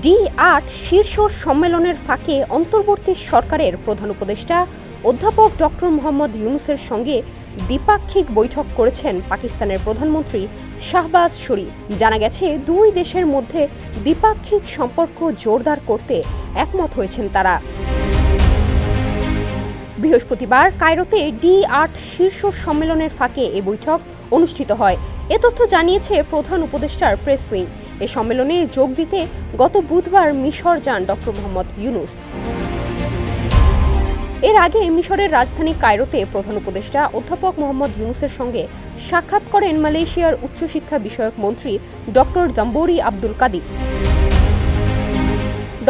ডি8 শীর্ষ সম্মেলনের ফাঁকে অন্তর্বর্তী সরকারের প্রধান উপদেষ্টা অধ্যাপক ডক্টর মোহাম্মদ ইউনূসের সঙ্গে দ্বিপাক্ষিক বৈঠক করেছেন পাকিস্তানের প্রধানমন্ত্রী শাহবাজ শরীফ। জানা গেছে, দুই দেশের মধ্যে দ্বিপাক্ষিক সম্পর্ক জোরদার করতে একমত হয়েছেন তারা। বৃহস্পতিবার কায়রোতে ডি8 শীর্ষ সম্মেলনের ফাঁকে এ বৈঠক অনুষ্ঠিত হয়। এ তথ্য জানিয়েছে প্রধান উপদেষ্টার প্রেস উইং। এ সম্মেলনে যোগ দিতে গত বুধবার মিশর যান ডক্টর মোহাম্মদ ইউনূস। এর আগে মিশরের রাজধানী কায়রোতে প্রধান উপদেষ্টা অধ্যাপক মোহাম্মদ ইউনূসের সঙ্গে সাক্ষাৎ করেন মালয়েশিয়ার উচ্চশিক্ষা বিষয়ক মন্ত্রী doctor জাম্বরি Abdul Kadir.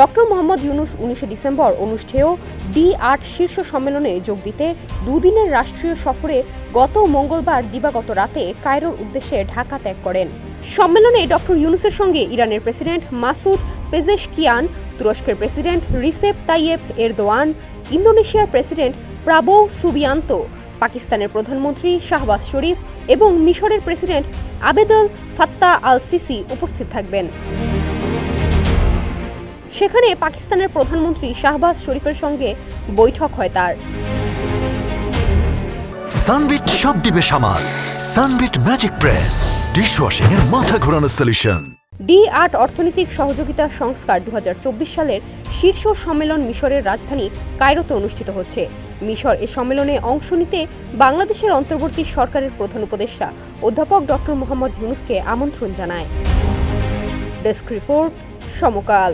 Doctor Mohammad Yunus 19 December অনুষ্ঠেয় ডি8 শীর্ষ সম্মেলনে যোগ দিতে দুদিনের রাষ্ট্রীয় সফরে গত মঙ্গলবার দিবাগত রাতে কায়রোর উদ্দেশ্যে ঢাকা ত্যাগ করেন। সম্মেলনে ডক্টর ইউনূসের সঙ্গে ইরানের প্রেসিডেন্ট মাসুদ পেজেশকিয়ান, তুরস্কের প্রেসিডেন্ট রিসেপ তাইয়েপ এরদোয়ান, ইন্দোনেশিয়ার প্রেসিডেন্ট প্রাবোও সুবিয়ান্তো, পাকিস্তানের প্রধানমন্ত্রী শাহবাজ শরীফ এবং মিশরের প্রেসিডেন্ট আবেদল ফাত্তাহ আল সিসি উপস্থিত থাকবেন। সেখানে পাকিস্তানের প্রধানমন্ত্রী শাহবাজ শরীফের সঙ্গে বৈঠক হয় তার। সানবিট সব দিবে সামাল। সানবিট ম্যাজিক প্রেস ডিশওয়াশিং এর মাথা ঘোরানো সলিউশন। ডি8 অর্থনৈতিক সহযোগিতা সংস্কার 2024 সালের শীর্ষ সম্মেলন মিশরের রাজধানী কায়রোতে অনুষ্ঠিত হচ্ছে। মিশর এ সম্মেলনে অংশ নিতে বাংলাদেশের অন্তর্বর্তী সরকারের প্রধান উপদেষ্টা অধ্যাপক ডক্টর মোহাম্মদ ইউনূসকে আমন্ত্রণ জানায়। ডেস্ক রিপোর্ট, সমকাল।